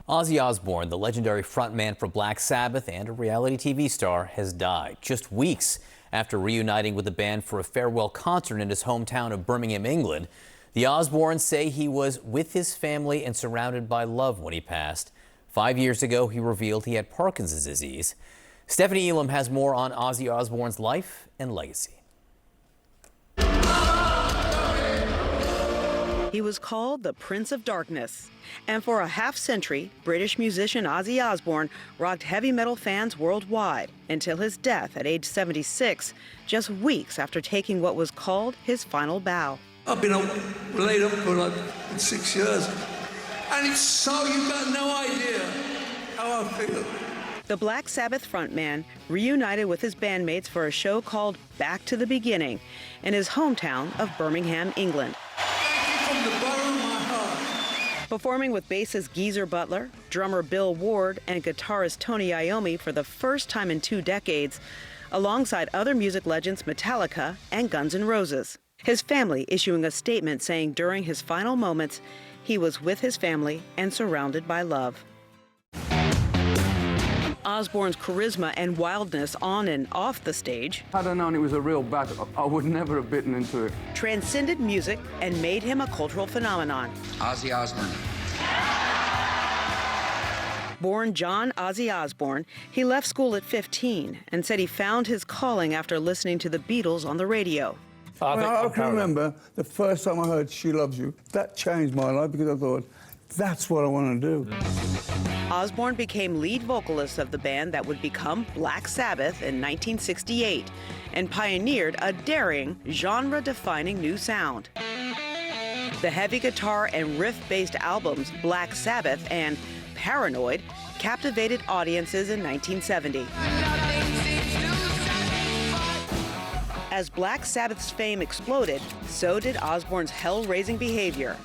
Ozzy Osbourne, the legendary frontman for Black Sabbath and a reality TV star, has died just weeks after reuniting with the band for a farewell concert in his hometown of Birmingham, England. The Osbournes say he was with his family and surrounded by love when he passed. 5 years ago, he revealed he had Parkinson's disease. Stephanie Elam has more on Ozzy Osbourne's life and legacy. He was called the Prince of Darkness. And for a half-century, British musician Ozzy Osbourne rocked heavy metal fans worldwide until his death at age 76, just weeks after taking what was called his final bow. I've been laid up for like 6 years. And it's so, you've got no idea how I feel. The Black Sabbath frontman reunited with his bandmates for a show called Back to the Beginning in his hometown of Birmingham, England. From the bottom of my heart. Performing with bassist Geezer Butler, drummer Bill Ward, and guitarist Tony Iommi for the first time in 2 decades, alongside other music legends Metallica and Guns N' Roses. His family issuing a statement saying during his final moments, he was with his family and surrounded by love. Osbourne's charisma and wildness on and off the stage Had I known it was a real battle, I would never have bitten into it. transcended music and made him a cultural phenomenon. Ozzy Osbourne. Born John Ozzy Osbourne, he left school at 15 and said he found his calling after listening to the Beatles on the radio. I can remember the first time I heard She Loves You. That changed my life because I thought, that's what I want to do. Osbourne became lead vocalist of the band that would become Black Sabbath in 1968 and pioneered a daring, genre-defining new sound. The heavy guitar and riff-based albums Black Sabbath and Paranoid captivated audiences in 1970. As Black Sabbath's fame exploded, so did Osbourne's hell-raising behavior.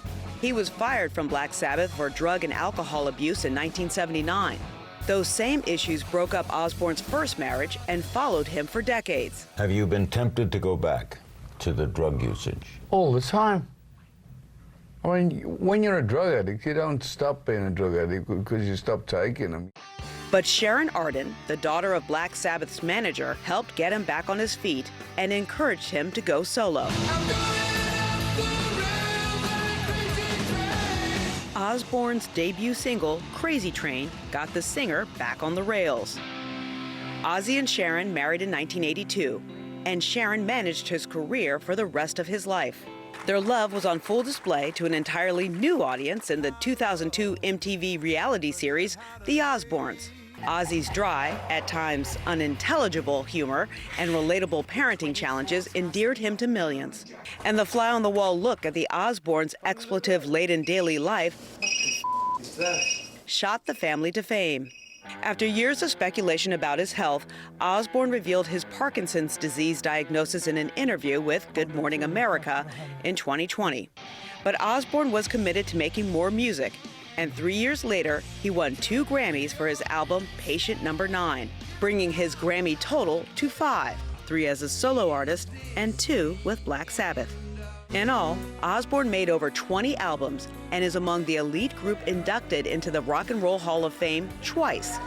He was fired from Black Sabbath for drug and alcohol abuse in 1979. Those same issues broke up Osbourne's first marriage and followed him for decades. Have you been tempted to go back to the drug usage? All the time. I mean, when you're a drug addict, you don't stop being a drug addict because you stop taking them. But Sharon Arden, the daughter of Black Sabbath's manager, helped get him back on his feet and encouraged him to go solo. Osbourne's debut single, Crazy Train, got the singer back on the rails. Ozzy and Sharon married in 1982, and Sharon managed his career for the rest of his life. Their love was on full display to an entirely new audience in the 2002 MTV reality series, The Osbournes. Ozzy's dry, at times unintelligible humor and relatable parenting challenges endeared him to millions. And the fly-on-the-wall look at the Osbournes' expletive-laden daily life shot the family to fame. After years of speculation about his health, Osbourne revealed his Parkinson's disease diagnosis in an interview with Good Morning America in 2020. But Osbourne was committed to making more music, and 3 years later, he won 2 Grammys for his album Patient Number 9, bringing his Grammy total to 5, 3 as a solo artist and 2 with Black Sabbath. In all, Osbourne made over 20 albums and is among the elite group inducted into the Rock and Roll Hall of Fame twice.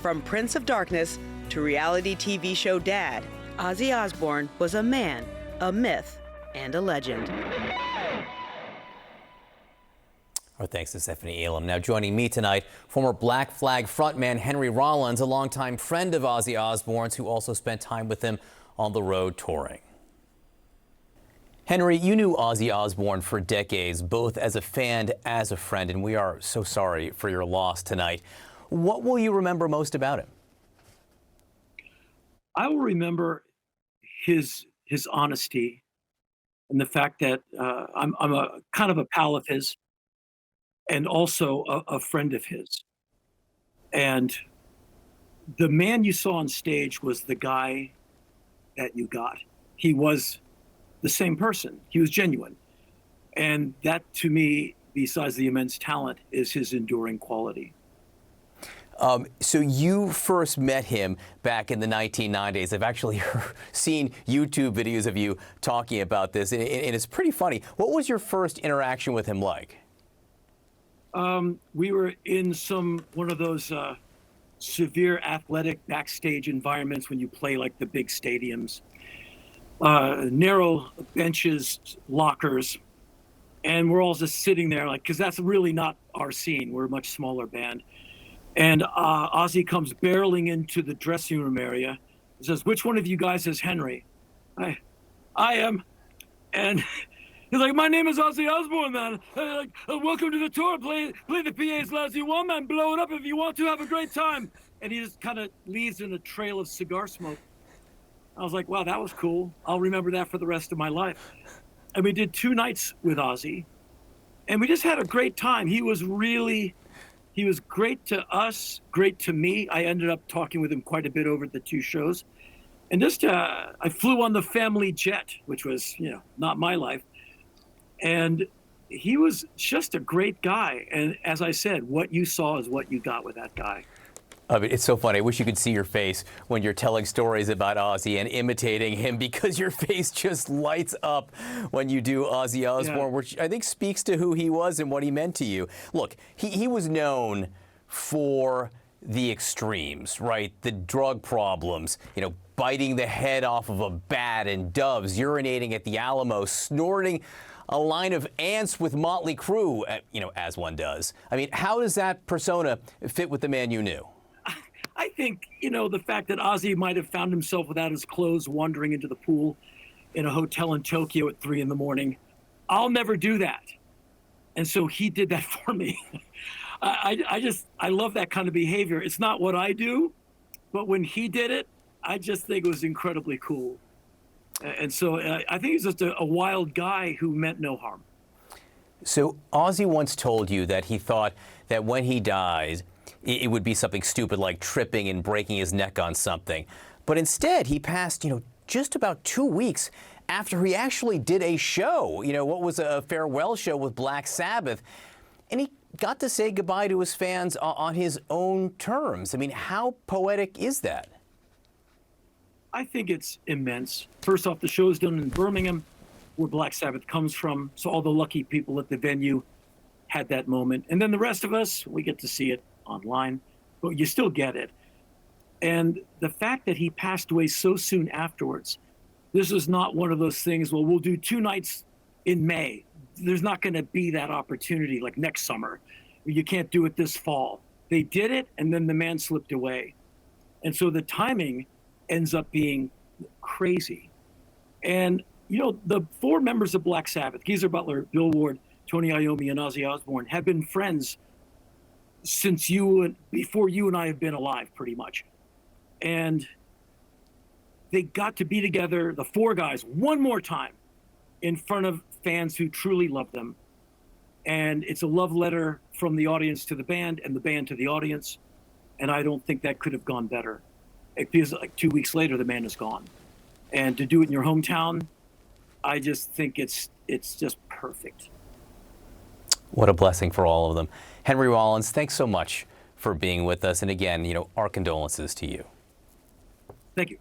From Prince of Darkness to reality TV show Dad, Ozzy Osbourne was a man, a myth, and a legend. Our thanks to Stephanie Elam. Now joining me tonight, former Black Flag frontman Henry Rollins, a longtime friend of Ozzy Osbourne's who also spent time with him on the road touring. Henry, you knew Ozzy Osbourne for decades, both as a fan and as a friend, and we are so sorry for your loss tonight. What will you remember most about him? I will remember his honesty and the fact that I'm a kind of a pal of his and also a friend of his. And the man you saw on stage was the guy that you got. He was the same person. He was genuine. And that, to me, besides the immense talent, is his enduring quality. So you first met him back in the 1990s. I've actually seen YouTube videos of you talking about this, and it's pretty funny. What was your first interaction with him like? We were in one of those severe athletic backstage environments when you play like the big stadiums, narrow benches, lockers, and we're all just sitting there like, because that's really not our scene. We're a much smaller band. And Ozzy comes barreling into the dressing room area and says, "Which one of you guys is Henry?" I am. And he's like, "My name is Ozzy Osbourne, man. Welcome to the tour. Play the PA as loud as you want, man. Blow it up if you want to. Have a great time." And he just kind of leaves in a trail of cigar smoke. I was like, wow, that was cool. I'll remember that for the rest of my life. And we did 2 nights with Ozzy, and we just had a great time. He was great to us, great to me. I ended up talking with him quite a bit over the 2 shows. And just, I flew on the family jet, which was, not my life. And he was just a great guy. And as I said, what you saw is what you got with that guy. I mean, it's so funny. I wish you could see your face when you're telling stories about Ozzy and imitating him, because your face just lights up when you do Ozzy Osbourne, which I think speaks to who he was and what he meant to you. Look, he was known for the extremes, right? The drug problems, biting the head off of a bat in Doves, urinating at the Alamo, snorting a line of ants with Motley Crue, as one does. I mean, how does that persona fit with the man you knew? I think, the fact that Ozzy might have found himself without his clothes wandering into the pool in a hotel in Tokyo at 3 a.m. I'll never do that. And so he did that for me. I love that kind of behavior. It's not what I do, but when he did it, I just think it was incredibly cool. And so I think he's just a wild guy who meant no harm. So Ozzy once told you that he thought that when he died, it would be something stupid like tripping and breaking his neck on something. But instead, he passed, just about 2 weeks after he actually did a show, what was a farewell show with Black Sabbath. And he got to say goodbye to his fans on his own terms. I mean, how poetic is that? I think it's immense. First off, the show's done in Birmingham, where Black Sabbath comes from. So all the lucky people at the venue had that moment. And then the rest of us, we get to see it online, but you still get it. And the fact that he passed away so soon afterwards, this is not one of those things, well, we'll do 2 nights in May. There's not going to be that opportunity like next summer. You can't do it this fall. They did it, and then the man slipped away. And so the timing ends up being crazy. And, the 4 members of Black Sabbath, Geezer Butler, Bill Ward, Tony Iommi, and Ozzy Osbourne, have been friends since before you and I have been alive, pretty much. And they got to be together, the 4 guys, one more time in front of fans who truly love them. And it's a love letter from the audience to the band and the band to the audience. And I don't think that could have gone better. It feels like 2 weeks later, the man is gone. And to do it in your hometown, I just think it's just perfect. What a blessing for all of them. Henry Rollins, thanks so much for being with us. And again, our condolences to you. Thank you.